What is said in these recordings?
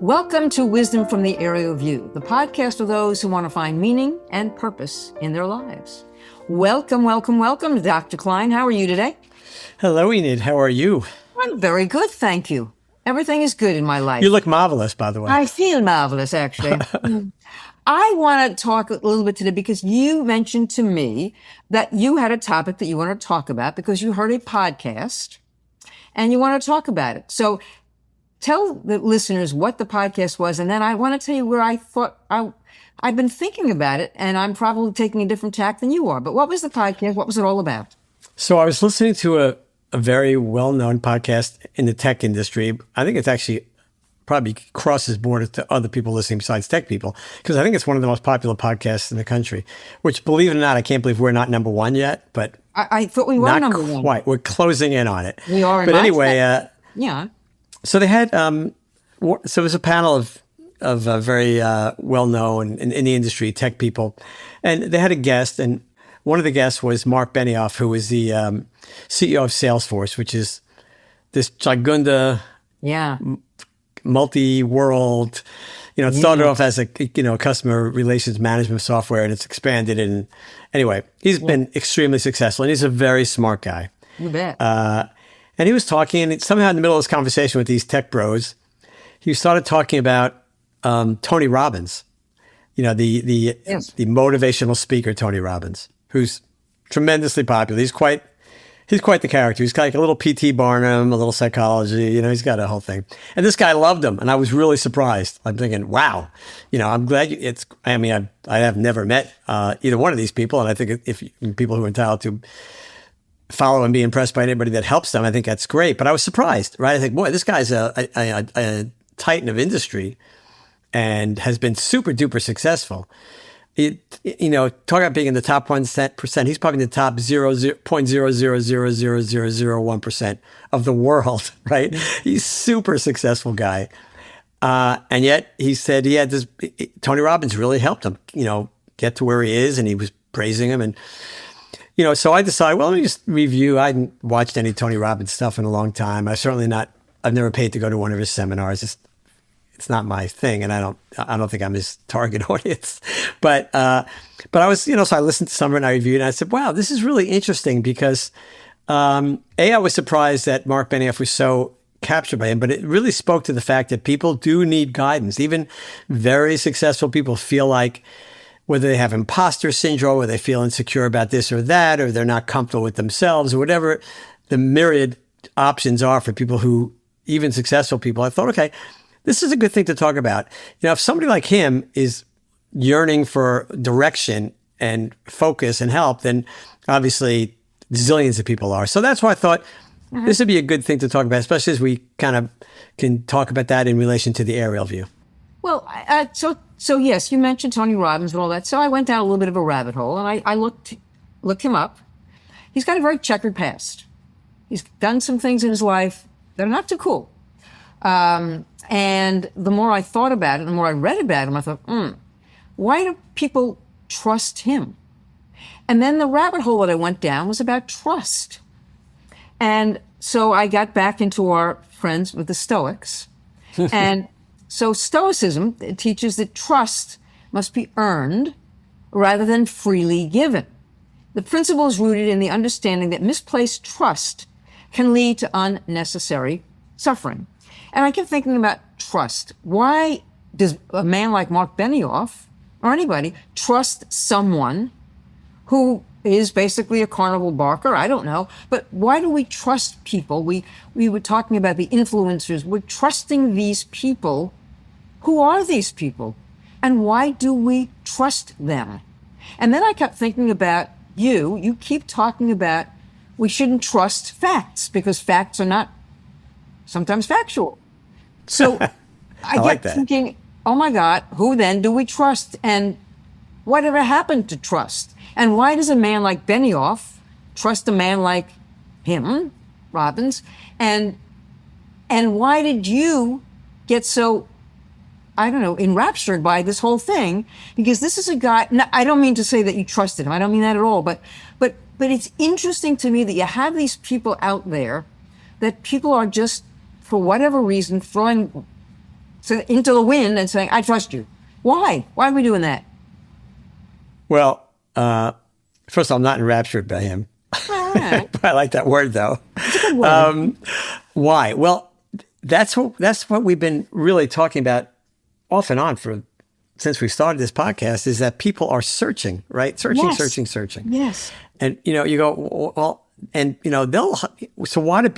Welcome to Wisdom from the Aerial View, the podcast for those who want to find meaning and purpose in their lives. Welcome, welcome, welcome, Dr. Klein. How are you today? Hello, Enid. How are you? I'm very good, thank you. Everything is good in my life. You look marvelous, by the way. I feel marvelous, actually. I want to talk a little bit today because you mentioned to me that you had a topic that you want to talk about because you heard a podcast and you want to talk about it. So tell the listeners what the podcast was, and then I want to tell you where I thought I've been thinking about it, and I'm probably taking a different tack than you are. But what was the podcast? What was it all about? So I was listening to a very well-known podcast in the tech industry. I think it's actually probably crosses borders to other people listening besides tech people, because I think it's one of the most popular podcasts in the country, which, believe it or not, I can't believe we're not number one yet, but I thought we were number one. Quite. We're closing in on it. We are. But anyway, yeah. So they had, so it was a panel of very well-known in the industry, tech people. And they had a guest, and one of the guests was Mark Benioff, who is the CEO of Salesforce, which is this Chagunda multi-world, it started off as a, customer relations management software, and it's expanded. And anyway, he's been extremely successful, and he's a very smart guy. You bet. And he was talking, and somehow in the middle of this conversation with these tech bros, he started talking about Tony Robbins, the motivational speaker, Tony Robbins, who's tremendously popular. He's quite the character. He's like a little P.T. Barnum, a little psychology, he's got a whole thing. And this guy loved him, and I was really surprised. I'm thinking, wow, I'm glad I have never met either one of these people, and I think if people who are entitled to follow and be impressed by anybody that helps them, I think that's great. But I was surprised, right? I think, boy, this guy's a titan of industry and has been super duper successful. Talk about being in the top 1%. He's probably in the top 0.0000001% of the world, right? He's super successful guy. And yet he said he had Tony Robbins really helped him, get to where he is, and he was praising him. And so I decided, well, let me just review. I hadn't watched any Tony Robbins stuff in a long time. I've never paid to go to one of his seminars. It's not my thing, and I don't think I'm his target audience. But I was, so I listened to some of it and I reviewed it, and I said, wow, this is really interesting because, I was surprised that Mark Benioff was so captured by him, but it really spoke to the fact that people do need guidance. Even very successful people feel like, whether they have imposter syndrome, or they feel insecure about this or that, or they're not comfortable with themselves, or whatever the myriad options are for people who, even successful people, I thought, okay, this is a good thing to talk about. If somebody like him is yearning for direction and focus and help, then obviously zillions of people are. So that's why I thought this would be a good thing to talk about, especially as we kind of can talk about that in relation to the aerial view. Well, so yes, you mentioned Tony Robbins and all that. So I went down a little bit of a rabbit hole, and I looked him up. He's got a very checkered past. He's done some things in his life that are not too cool. And the more I thought about it, the more I read about him, I thought, why do people trust him? And then the rabbit hole that I went down was about trust. And so I got back into our friends with the Stoics. And so Stoicism teaches that trust must be earned rather than freely given. The principle is rooted in the understanding that misplaced trust can lead to unnecessary suffering. And I kept thinking about trust. Why does a man like Mark Benioff, or anybody, trust someone who is basically a carnival barker? I don't know. But why do we trust people? We were talking about the influencers. We're trusting these people. Who are these people? And why do we trust them? And then I kept thinking about you. You keep talking about we shouldn't trust facts because facts are not sometimes factual. So I like kept thinking, oh my God, who then do we trust? And whatever happened to trust? And why does a man like Benioff trust a man like him, Robbins? And why did you get so, enraptured by this whole thing? Because this is a guy, I don't mean to say that you trusted him. I don't mean that at all. But it's interesting to me that you have these people out there that people are just, for whatever reason, throwing so into the wind and saying, I trust you. Why? Why are we doing that? Well, first of all, I'm not enraptured by him. All right. I like that word, though. It's a good word. Why? Well, that's what we've been really talking about off and on since we started this podcast, is that people are searching, right? Searching. Yes. And, you go, well, and, so why have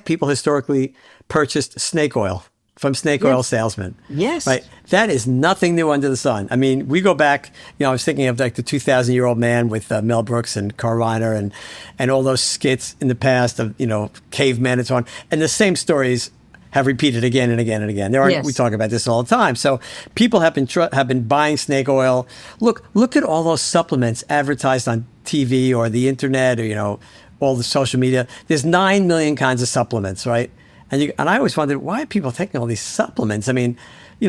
people historically purchased snake oil from snake oil salesmen? Yes. Right. That is nothing new under the sun. I mean, we go back, I was thinking of like the 2,000-year-old man with Mel Brooks and Carl Reiner and all those skits in the past of, cavemen and so on. And the same stories have repeated again and again and again. We talk about this all the time. So people have been buying snake oil. Look at all those supplements advertised on TV or the internet or all the social media. There's 9 million kinds of supplements, right? And I always wondered, why are people taking all these supplements? I mean,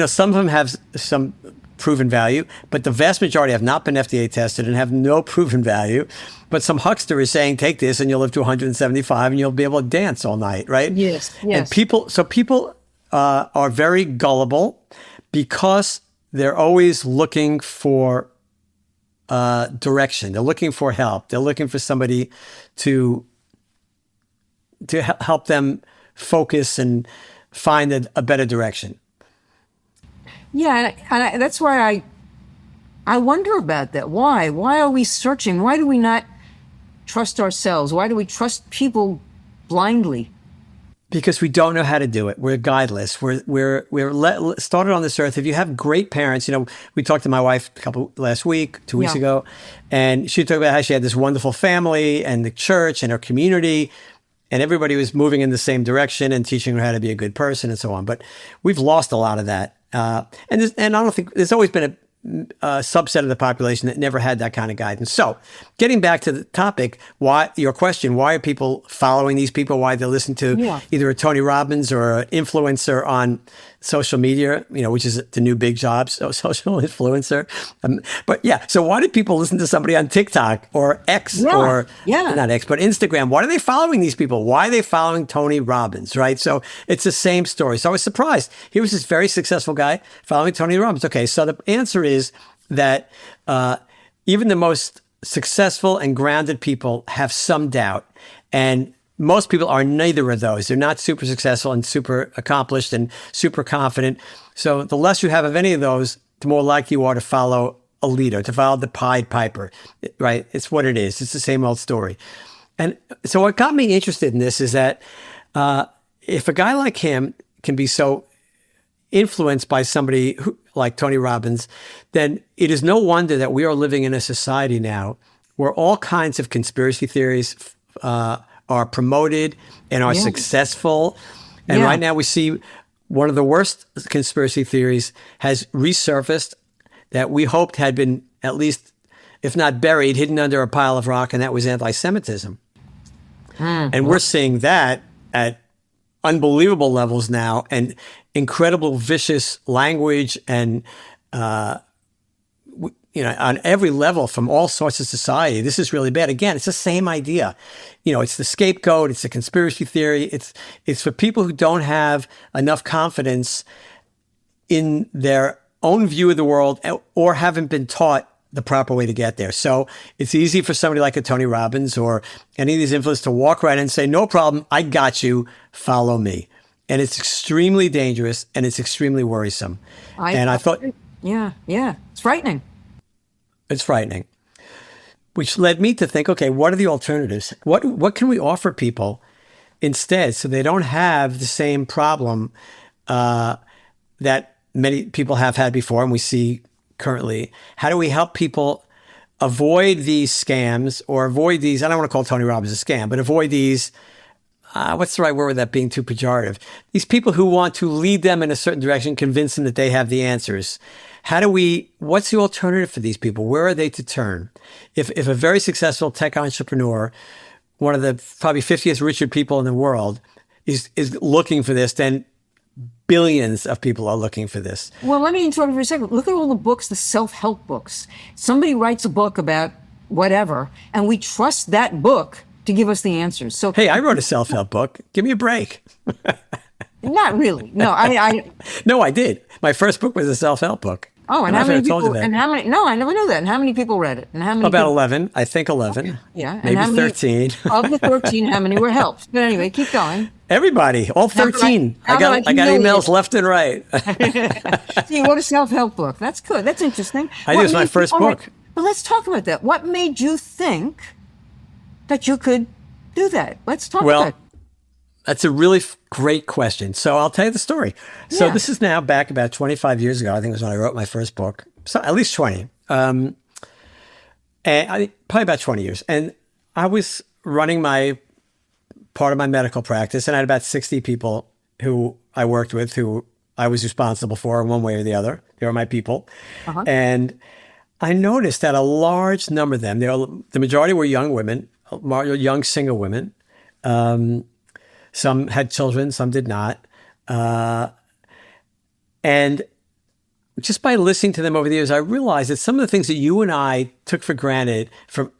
some of them have some proven value, but the vast majority have not been FDA tested and have no proven value. But some huckster is saying, take this and you'll live to 175 and you'll be able to dance all night, right? Yes. And people are very gullible because they're always looking for direction. They're looking for help. They're looking for somebody to help them focus and find a better direction. Yeah, and that's why I wonder about that. Why? Why are we searching? Why do we not trust ourselves? Why do we trust people blindly? Because we don't know how to do it. We're guideless. We're started on this earth. If you have great parents, we talked to my wife last week, 2 weeks ago, and she talked about how she had this wonderful family and the church and her community, and everybody was moving in the same direction and teaching her how to be a good person and so on. But we've lost a lot of that. And I don't think there's always been a subset of the population that never had that kind of guidance. So getting back to the topic, your question, why are people following these people? Why they listen to either a Tony Robbins or an influencer on social media, which is the new big job, so social influencer. So why do people listen to somebody on TikTok or X or not X, but Instagram? Why are they following these people? Why are they following Tony Robbins, right? So it's the same story. So I was surprised. He was this very successful guy following Tony Robbins. Okay, so the answer is that even the most successful and grounded people have some doubt. And most people are neither of those. They're not super successful and super accomplished and super confident. So the less you have of any of those, the more likely you are to follow a leader, to follow the Pied Piper, right? It's what it is. It's the same old story. And so what got me interested in this is that if a guy like him can be so influenced by somebody like Tony Robbins, then it is no wonder that we are living in a society now where all kinds of conspiracy theories are promoted and are successful. And right now we see one of the worst conspiracy theories has resurfaced that we hoped had been at least, if not buried, hidden under a pile of rock, and that was anti-Semitism. And we're seeing that at unbelievable levels now, and incredible vicious language and on every level from all sorts of society. This is really bad. Again, it's the same idea. It's the scapegoat. It's the conspiracy theory. It's for people who don't have enough confidence in their own view of the world or haven't been taught the proper way to get there. So it's easy for somebody like a Tony Robbins or any of these influencers to walk right in and say, no problem, I got you, follow me. And it's extremely dangerous and it's extremely worrisome. I thought... Yeah, it's frightening. It's frightening. Which led me to think, okay, what are the alternatives? What can we offer people instead so they don't have the same problem that many people have had before and we see currently? How do we help people avoid these scams or avoid these, I don't want to call Tony Robbins a scam, but avoid these, what's the right word without being too pejorative? These people who want to lead them in a certain direction, convince them that they have the answers. What's the alternative for these people? Where are they to turn? If a very successful tech entrepreneur, one of the probably 50th richest people in the world, is looking for this, then billions of people are looking for this. Well, let me interrupt for a second. Look at all the books, the self-help books. Somebody writes a book about whatever, and we trust that book to give us the answers. So, hey, I wrote a self-help book. Give me a break. Not really. No, I No, I did. My first book was a self-help book. oh, and I how don't know many if I told you people, that. and how many, no, I never knew that. And how many people read it? And how many About people, 11, I think 11, yeah, and maybe how many, 13. of the 13, how many were helped? But anyway, keep going. Everybody, all 13. How I about I got emails humiliate- left and right. So you wrote a self-help book. That's good. That's interesting. I did. It was my first all right, book. well, let's talk about that. What made you think that you could do that? Let's talk Well, about it. That's a really great question. So I'll tell you the story. So Yeah. this is now back about 25 years ago. I think it was when I wrote my first book. So at least 20. And probably about 20 years. And I was running my part of my medical practice, and I had about 60 people who I worked with, who I was responsible for in one way or the other. They were my people. And I noticed that a large number of them, the majority were young women, young single women. Some had children, some did not. And just by listening to them over the years, I realized that some of the things that you and I took for granted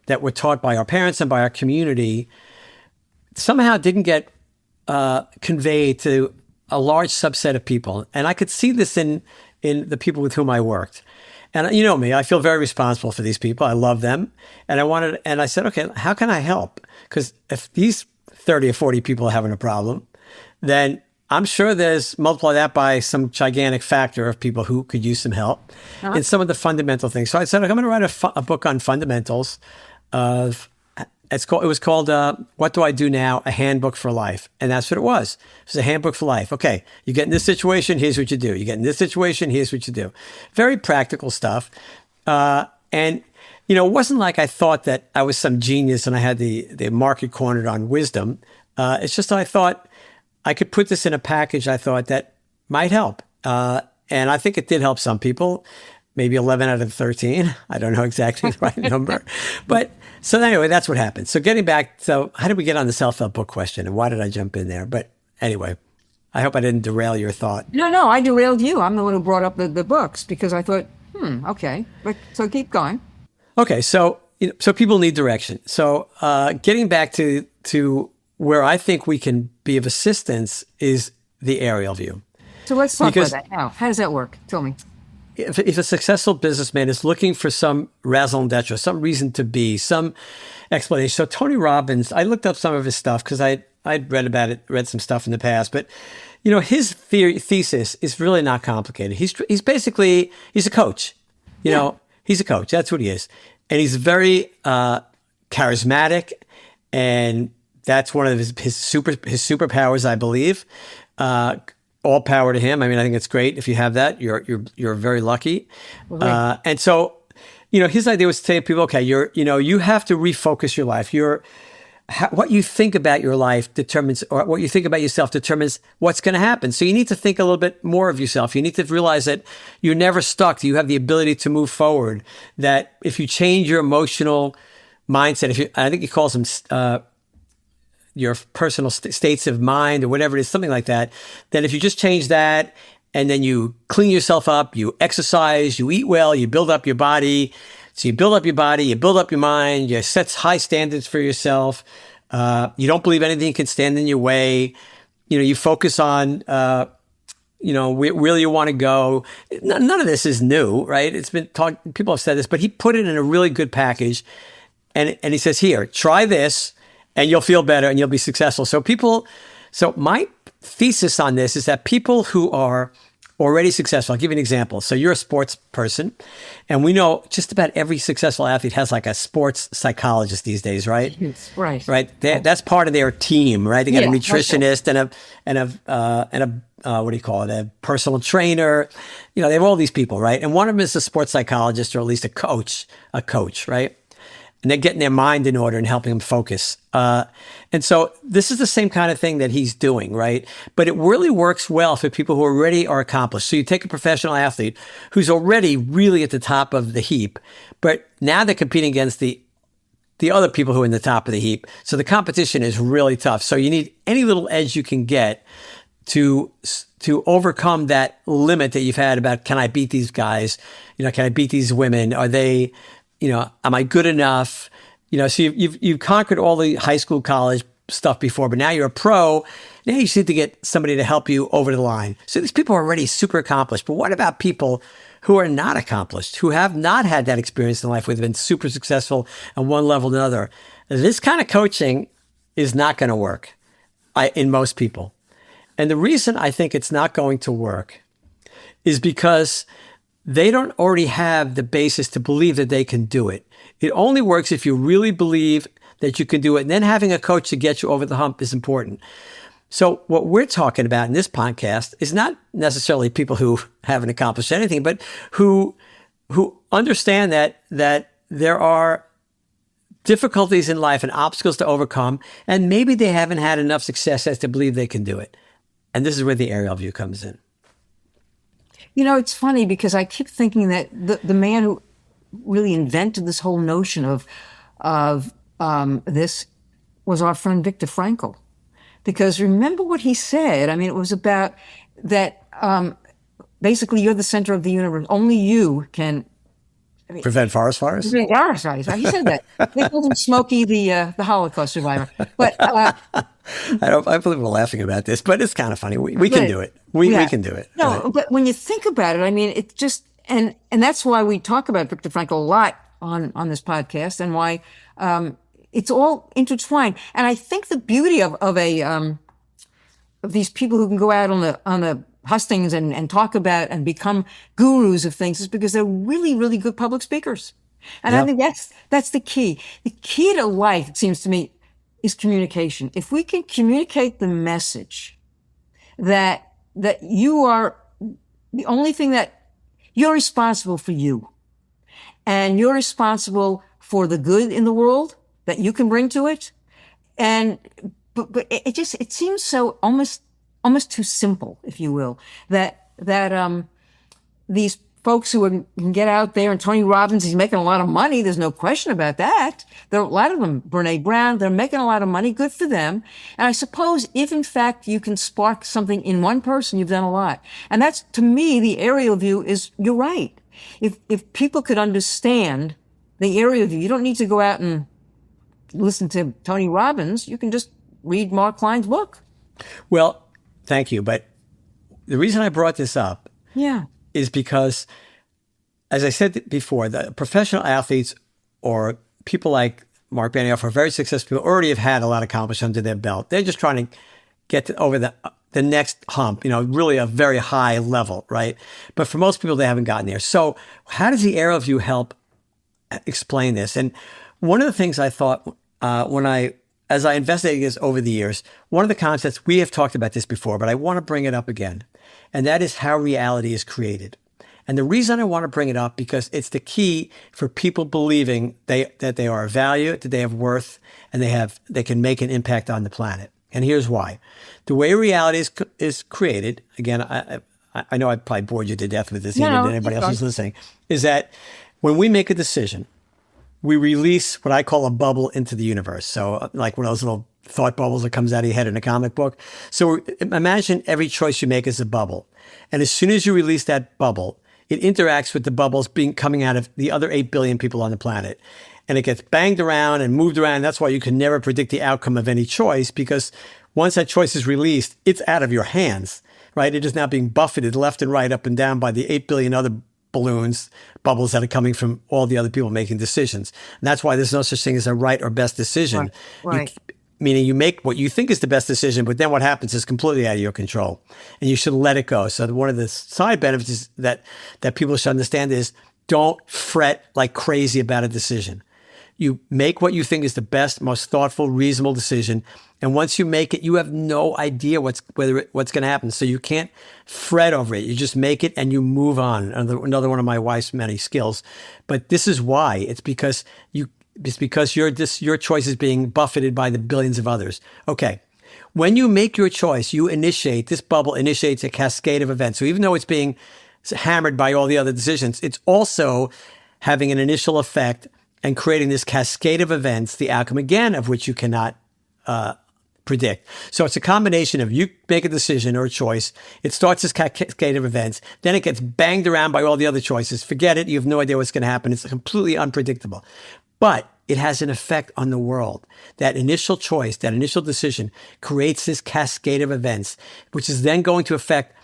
that were taught by our parents and by our community somehow didn't get conveyed to a large subset of people. And I could see this in the people with whom I worked. And you know me, I feel very responsible for these people. I love them. And I said, okay, how can I help? Because if these 30 or 40 people are having a problem, then I'm sure multiply that by some gigantic factor of people who could use some help in some of the fundamental things. So I said, I'm going to write a book on fundamentals of, it was called What Do I Do Now? A Handbook for Life. And that's what it was. It was a handbook for life. Okay, you get in this situation, here's what you do. You get in this situation, here's what you do. Very practical stuff. And you know, it wasn't like I thought that I was some genius and I had the market cornered on wisdom. It's just I thought I could put this in a package I thought that might help. And I think it did help some people, maybe 11 out of 13. I don't know exactly the right number. But so anyway, that's what happened. So getting back, so how did we get on the self-help book question and why did I jump in there? But anyway, I hope I didn't derail your thought. No, I derailed you. I'm the one who brought up the books because I thought, okay. But so keep going. Okay, so so people need direction. So getting back to where I think we can be of assistance is the aerial view. So let's talk Because- about that now. How does that work? Tell me. If a successful businessman is looking for some raison d'etre, some reason to be, some explanation. So Tony Robbins, I looked up some of his stuff because I'd read some stuff in the past, but you know, his thesis is really not complicated. He's basically a coach. You know, he's a coach. That's what he is. And he's very charismatic, and that's one of his superpowers, I believe. All power to him. I mean, I think it's great if you have that. You're very lucky. Right. And so, you know, his idea was to say to people, okay, you have to refocus your life. What you think about your life determines, or what you think about yourself determines what's going to happen. So you need to think a little bit more of yourself. You need to realize that you're never stuck. You have the ability to move forward. That if you change your emotional mindset, I think he calls them your personal states of mind or whatever it is, something like that, then if you just change that and then you clean yourself up, you exercise, you eat well, you build up your body. So you build up your body, you build up your mind, you set high standards for yourself. You don't believe anything can stand in your way. You know, you focus on, where you want to go. None of this is new, right? It's been talked, people have said this, but he put it in a really good package. And he says, here, try this and you'll feel better and you'll be successful. So my thesis on this is that people who are already successful, I'll give you an example. So you're a sports person, and we know just about every successful athlete has like a sports psychologist these days, right? Yes, right. Right. That's part of their team, right? They got a Yeah, nutritionist and a what do you call it? A personal trainer. You know, they have all these people, right? And one of them is a sports psychologist or at least a coach, right? And they're getting their mind in order and helping them focus. And so this is the same kind of thing that he's doing, right? But it really works well for people who already are accomplished. So you take a professional athlete who's already really at the top of the heap, but now they're competing against the other people who are in the top of the heap. So the competition is really tough. So you need any little edge you can get to overcome that limit that you've had about, can I beat these guys? You know, can I beat these women? Are they... You know, am I good enough? You know, so you've conquered all the high school, college stuff before, but now you're a pro. Now you just need to get somebody to help you over the line. So these people are already super accomplished. But what about people who are not accomplished, who have not had that experience in life, where they've been super successful on one level or another? This kind of coaching is not going to work in most people. And the reason I think it's not going to work is because they don't already have the basis to believe that they can do it. It only works if you really believe that you can do it. And then having a coach to get you over the hump is important. So what we're talking about in this podcast is not necessarily people who haven't accomplished anything, but who understand that there are difficulties in life and obstacles to overcome, and maybe they haven't had enough success as to believe they can do it. And this is where the aerial view comes in. You know, it's funny because I keep thinking that the man who really invented this whole notion of this was our friend Viktor Frankl. Because remember what he said. I mean, it was about that basically you're the center of the universe. Only you can prevent forest fires? Prevent forest fires. He said that. They called him Smokey, the Holocaust survivor. But I believe we're laughing about this, but it's kind of funny. We can do it. We can do it. No, right. But when you think about it, I mean, it just and that's why we talk about Viktor Frankl a lot on this podcast, and why it's all intertwined. And I think the beauty of these people who can go out on the hustings and talk about and become gurus of things is because they're really, really good public speakers. And I think that's the key. The key to life, it seems to me, is communication. If we can communicate the message that you are the only thing, that you're responsible for you, and you're responsible for the good in the world that you can bring to it. But it seems so almost too simple, if you will, that these folks who can get out there, and Tony Robbins, he's making a lot of money. There's no question about that. There are a lot of them, Brene Brown, they're making a lot of money. Good for them. And I suppose if in fact you can spark something in one person, you've done a lot. And that's, to me, the aerial view is, you're right. If people could understand the aerial view, you don't need to go out and listen to Tony Robbins. You can just read Mark Klein's book. Well, thank you. But the reason I brought this up is because, as I said before, the professional athletes or people like Mark Benioff are very successful people, already have had a lot accomplished under their belt. They're just trying to get over the next hump, really a very high level, right? But for most people, they haven't gotten there. So how does the aerial view help explain this? And one of the things I thought as I investigated this over the years, one of the concepts, we have talked about this before, but I want to bring it up again. And that is how reality is created. And the reason I want to bring it up, because it's the key for people believing that they are of value, that they have worth, and they can make an impact on the planet. And here's why. The way reality is created, again, I know I probably bored you to death with this, even than anybody else who's listening, is that when we make a decision, we release what I call a bubble into the universe. So like one of those little thought bubbles that comes out of your head in a comic book. So imagine every choice you make is a bubble. And as soon as you release that bubble, it interacts with the bubbles coming out of the other 8 billion people on the planet. And it gets banged around and moved around. That's why you can never predict the outcome of any choice, because once that choice is released, it's out of your hands, right? It is now being buffeted left and right, up and down by the 8 billion other bubbles that are coming from all the other people making decisions. And that's why there's no such thing as a right or best decision. Right. Meaning you make what you think is the best decision, but then what happens is completely out of your control, and you should let it go. So one of the side benefits is that people should understand is, don't fret like crazy about a decision. You make what you think is the best, most thoughtful, reasonable decision. And once you make it, you have no idea what's going to happen. So you can't fret over it. You just make it and you move on. Another one of my wife's many skills. But this is why. It's because your choice is being buffeted by the billions of others. Okay. When you make your choice, this bubble initiates a cascade of events. So even though it's being hammered by all the other decisions, it's also having an initial effect and creating this cascade of events, the outcome again of which you cannot predict. So it's a combination of, you make a decision or a choice, it starts this cascade of events, then it gets banged around by all the other choices. Forget it, you have no idea what's going to happen. It's completely unpredictable. But it has an effect on the world. That initial choice, that initial decision creates this cascade of events, which is then going to affect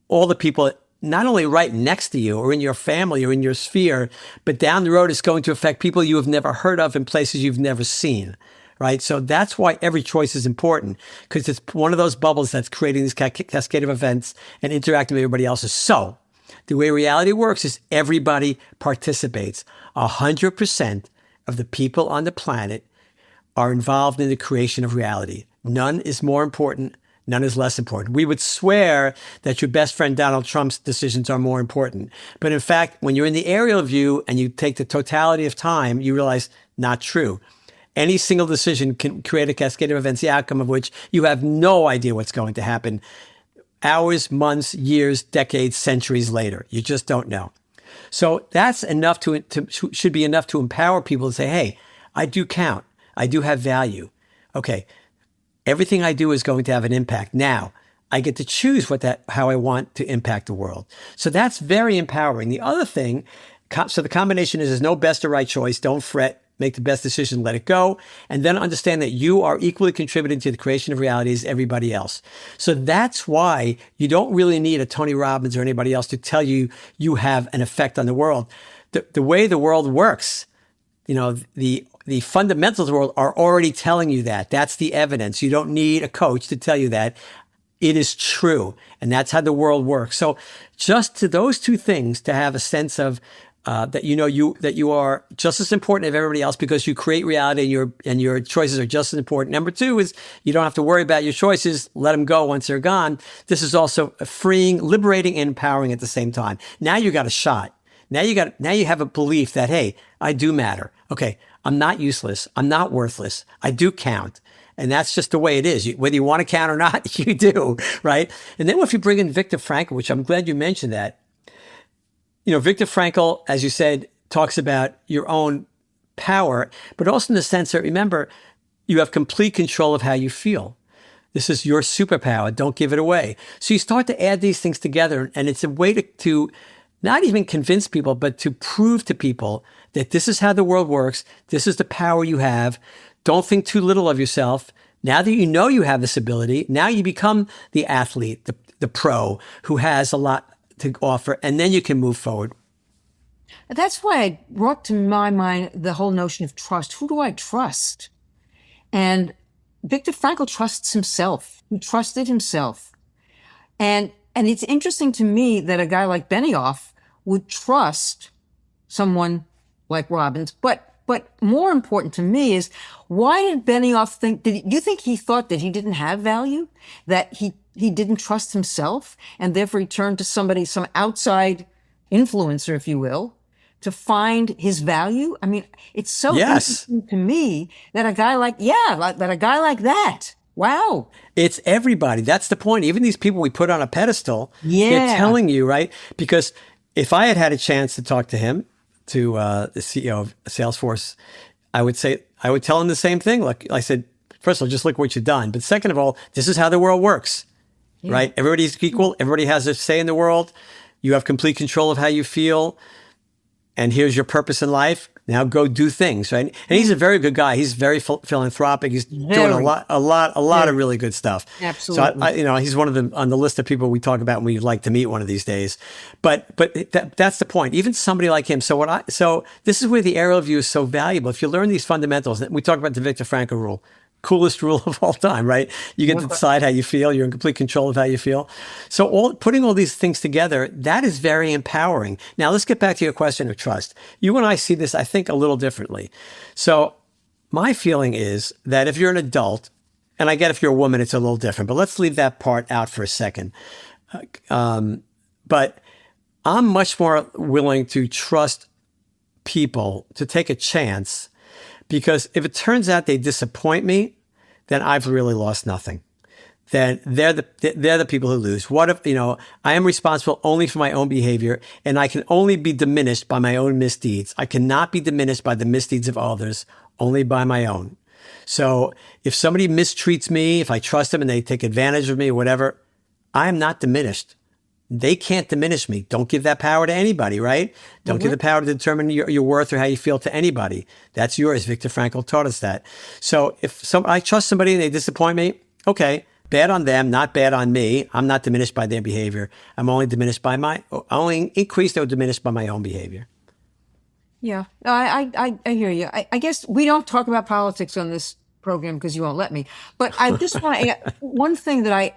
all the people not only right next to you or in your family or in your sphere, but down the road, it's going to affect people you have never heard of in places you've never seen, right? So that's why every choice is important, because it's one of those bubbles that's creating this cascade of events and interacting with everybody else's. So the way reality works is everybody participates. 100% of the people on the planet are involved in the creation of reality. None is more important. None is less important. We would swear that your best friend Donald Trump's decisions are more important. But in fact, when you're in the aerial view and you take the totality of time, you realize not true. Any single decision can create a cascade of events, the outcome of which you have no idea what's going to happen hours, months, years, decades, centuries later. You just don't know. So that's enough should be enough to empower people to say, hey, I do count. I do have value. Okay. Everything I do is going to have an impact. Now, I get to choose how I want to impact the world. So that's very empowering. The other thing, so the combination is there's no best or right choice. Don't fret. Make the best decision. Let it go. And then understand that you are equally contributing to the creation of reality as everybody else. So that's why you don't really need a Tony Robbins or anybody else to tell you you have an effect on the world. The way the world works, the fundamentals of the world are already telling you that. That's the evidence. You don't need a coach to tell you that. It is true. And that's how the world works. So just to those two things, to have a sense of that you are just as important as everybody else because you create reality and your choices are just as important. Number two is you don't have to worry about your choices. Let them go once they're gone. This is also freeing, liberating, and empowering at the same time. Now you got a shot. Now you have a belief that, hey, I do matter. Okay. I'm not useless. I'm not worthless. I do count. And that's just the way it is. Whether you want to count or not, you do, right? And then if you bring in Viktor Frankl, which I'm glad you mentioned that, Viktor Frankl, as you said, talks about your own power, but also in the sense that, remember, you have complete control of how you feel. This is your superpower. Don't give it away. So you start to add these things together, and it's a way to not even convince people, but to prove to people that this is how the world works. This is the power you have. Don't think too little of yourself. Now that you know you have this ability, now you become the athlete, the pro who has a lot to offer, and then you can move forward. That's why I brought to my mind the whole notion of trust. Who do I trust? And Viktor Frankl trusts himself. He trusted himself. And it's interesting to me that a guy like Benioff would trust someone like Robbins. But more important to me is, why did Benioff think, do you think he thought that he didn't have value? That he didn't trust himself, and therefore he turned to somebody, some outside influencer, if you will, to find his value? I mean, it's so interesting to me that a guy like that. Wow. It's everybody. That's the point. Even these people we put on a pedestal, they're telling you, right? Because if I had a chance to talk to him, to the CEO of Salesforce, I would tell him the same thing. Like I said, first of all, just look what you've done. But second of all, this is how the world works, right? Everybody's equal. Everybody has a say in the world. You have complete control of how you feel. And here's your purpose in life. Now go do things, right? And he's a very good guy. He's very philanthropic. He's doing a lot of really good stuff. Absolutely. So he's one of them on the list of people we talk about and we'd like to meet one of these days. But that's the point. Even somebody like him. So this is where the aerial view is so valuable. If you learn these fundamentals, we talk about the Viktor Frankl rule. Coolest rule of all time, right? You get to decide how you feel. You're in complete control of how you feel. So putting all these things together, that is very empowering. Now, let's get back to your question of trust. You and I see this, I think, a little differently. So my feeling is that if you're an adult, and I get if you're a woman, it's a little different, but let's leave that part out for a second. But I'm much more willing to trust people to take a chance, because if it turns out they disappoint me, then I've really lost nothing. Then they're the people who lose. What if, I am responsible only for my own behavior, and I can only be diminished by my own misdeeds. I cannot be diminished by the misdeeds of others, only by my own. So if somebody mistreats me, if I trust them and they take advantage of me or whatever, I am not diminished. They can't diminish me. Don't give that power to anybody, right? Don't give the power to determine your worth or how you feel to anybody. That's yours. Viktor Frankl taught us that. So if I trust somebody and they disappoint me, okay, bad on them, not bad on me. I'm not diminished by their behavior. I'm only only increased or diminished by my own behavior. Yeah, I hear you. I guess we don't talk about politics on this program because you won't let me. But I just want to add one thing that I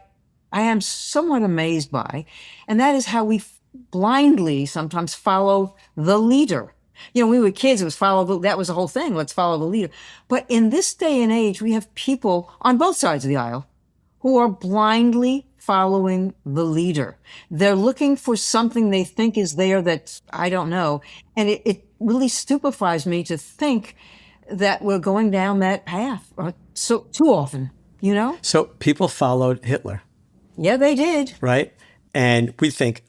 am somewhat amazed by, and that is how we blindly sometimes follow the leader. When we were kids, it was that was the whole thing. Let's follow the leader. But in this day and age, we have people on both sides of the aisle who are blindly following the leader. They're looking for something they think is there that I don't know. And it really stupefies me to think that we're going down that path so too often, So people followed Hitler. Yeah, they did. Right? And we think,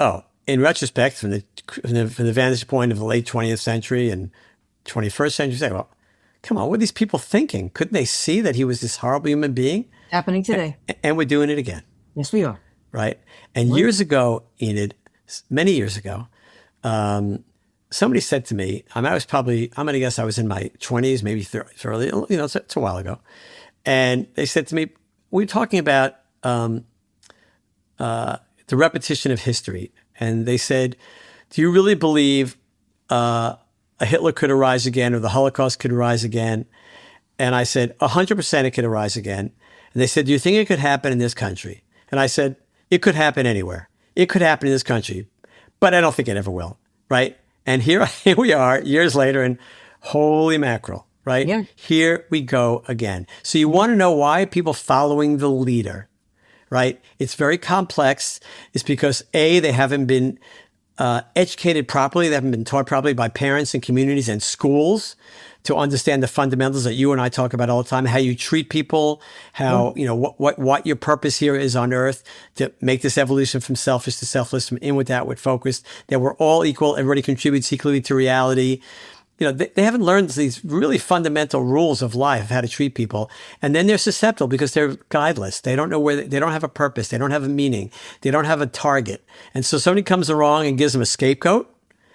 in retrospect, from the vantage point of the late 20th century and 21st century, say, well, come on, what are these people thinking? Couldn't they see that he was this horrible human being? Happening today. And we're doing it again. Yes, we are. Right? And years ago, Enid, many years ago, somebody said to me, I'm going to guess I was in my 20s, maybe early, it's a while ago. And they said to me, we were talking about the repetition of history. And they said, do you really believe a Hitler could arise again or the Holocaust could arise again? And I said, 100% it could arise again. And they said, do you think it could happen in this country? And I said, it could happen anywhere. It could happen in this country, but I don't think it ever will, right? And here we are years later and holy mackerel, right? Yeah. Here we go again. So you want to know why people following the leader, right? It's very complex. It's because they haven't been educated properly. They haven't been taught properly by parents and communities and schools to understand the fundamentals that you and I talk about all the time, how you treat people, how, what your purpose here is on earth, to make this evolution from selfish to selfless, from inward to outward focused, that we're all equal, everybody contributes equally to reality. They haven't learned these really fundamental rules of life, how to treat people. And then they're susceptible because they're guideless. They don't know they don't have a purpose. They don't have a meaning. They don't have a target. And so somebody comes along and gives them a scapegoat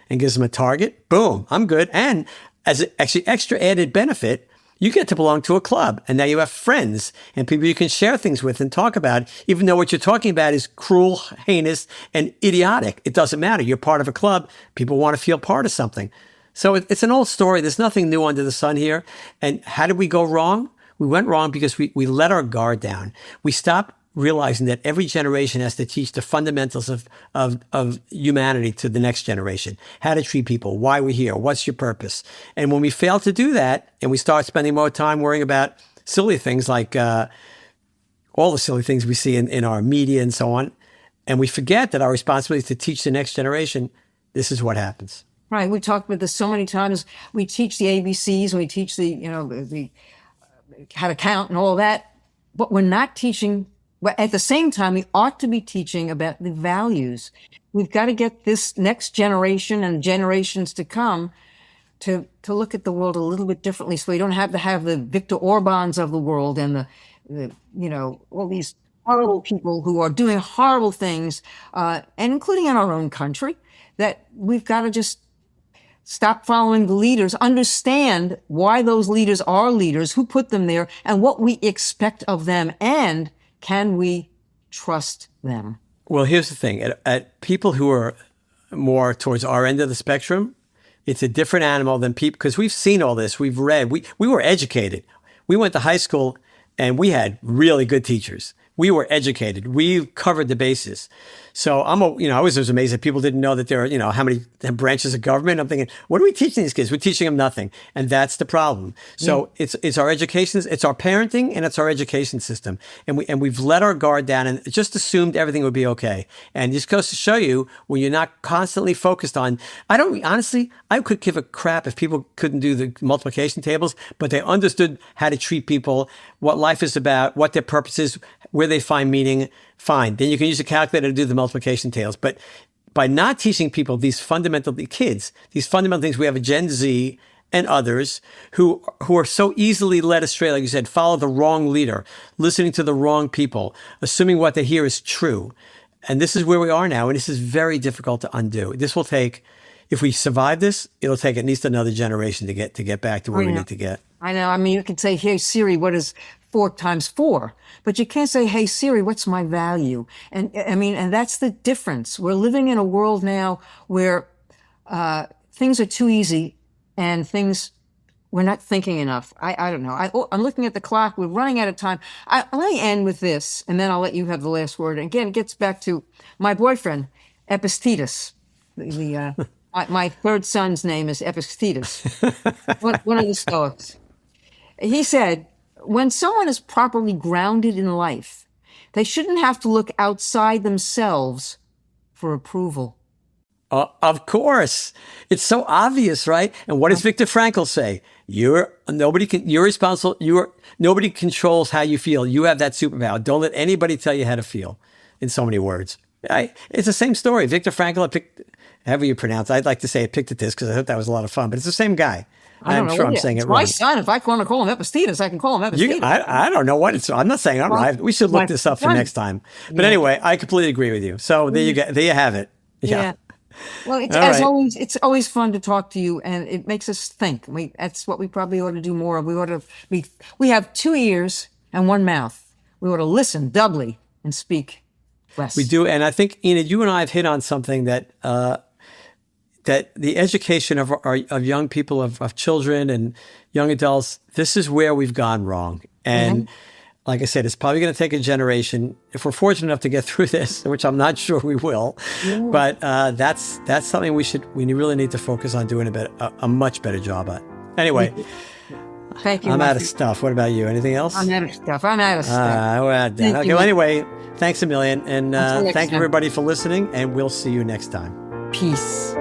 and gives them a target. Boom, I'm good. And as actually extra added benefit, you get to belong to a club. And now you have friends and people you can share things with and talk about, even though what you're talking about is cruel, heinous, and idiotic. It doesn't matter. You're part of a club. People want to feel part of something. So it's an old story. There's nothing new under the sun here. And how did we go wrong? We went wrong because we let our guard down. We stopped realizing that every generation has to teach the fundamentals of humanity to the next generation. How to treat people, why we're here, what's your purpose. And when we fail to do that and we start spending more time worrying about silly things like all the silly things we see in our media and so on, and we forget that our responsibility is to teach the next generation, this is what happens. Right. We talked about this so many times. We teach the ABCs and we teach the how to count and all that, but we're not teaching. But at the same time, we ought to be teaching about the values. We've got to get this next generation and generations to come to look at the world a little bit differently. So we don't have to have the Viktor Orbáns of the world and the all these horrible people who are doing horrible things, and including in our own country, that we've got to just stop following the leaders, understand why those leaders are leaders, who put them there, and what we expect of them, and can we trust them? Well, here's the thing. At people who are more towards our end of the spectrum, it's a different animal than people, because we've seen all this. We've read. We were educated. We went to high school and we had really good teachers. We were educated. We covered the bases. So I was amazed that people didn't know that there are, how many branches of government. I'm thinking, what are we teaching these kids? We're teaching them nothing. And that's the problem. So it's our education, it's our parenting, and it's our education system. And we've let our guard down and just assumed everything would be okay. And this goes to show you when you're not constantly focused on, I could give a crap if people couldn't do the multiplication tables, but they understood how to treat people, what life is about, what their purpose is, where they find meaning. Fine. Then you can use a calculator to do the multiplication tables. But by not teaching people these fundamental things, we have a Gen Z and others who are so easily led astray, like you said, follow the wrong leader, listening to the wrong people, assuming what they hear is true. And this is where we are now. And this is very difficult to undo. This will take, if we survive this, it'll take at least another generation to get back to where we need to get. I know. I mean, you can say, hey, Siri, what is 4 times 4? But you can't say, hey, Siri, what's my value? And I mean, and that's the difference. We're living in a world now where things are too easy and we're not thinking enough. I don't know. I'm looking at the clock. We're running out of time. Let me end with this, and then I'll let you have the last word. And again, it gets back to my boyfriend, Epictetus. My third son's name is Epictetus, one of the Stoics. He said, when someone is properly grounded in life, they shouldn't have to look outside themselves for approval. Of course. It's so obvious, right? And what does Viktor Frankl say? You're responsible. Nobody controls how you feel. You have that superpower. Don't let anybody tell you how to feel, in so many words. It's the same story. Viktor Frankl, however you pronounce it, I'd like to say Epictetus because I thought that was a lot of fun, but it's the same guy. I'm sure I'm saying it right. wrong. My son, if I want to call him Epictetus, I can call him Epictetus. I don't know what it's. I'm not saying I'm right. We should look this up for next time. But anyway, I completely agree with you. So there you go. There you have it. Yeah. Well, it's always fun to talk to you, and it makes us think. That's what we probably ought to do more of. We have 2 ears and 1 mouth. We ought to listen doubly and speak less. We do, and I think, Enid, you and I have hit on something that the education of young people, of children and young adults, this is where we've gone wrong. And like I said, it's probably going to take a generation, if we're fortunate enough to get through this, which I'm not sure we will. Yeah. But that's something we really need to focus on doing a much better job at. Anyway, thank you. I'm out of stuff. What about you? Anything else? I'm out of stuff. Okay. Well, anyway, thanks a million. And thank you, everybody, for listening. And we'll see you next time. Peace.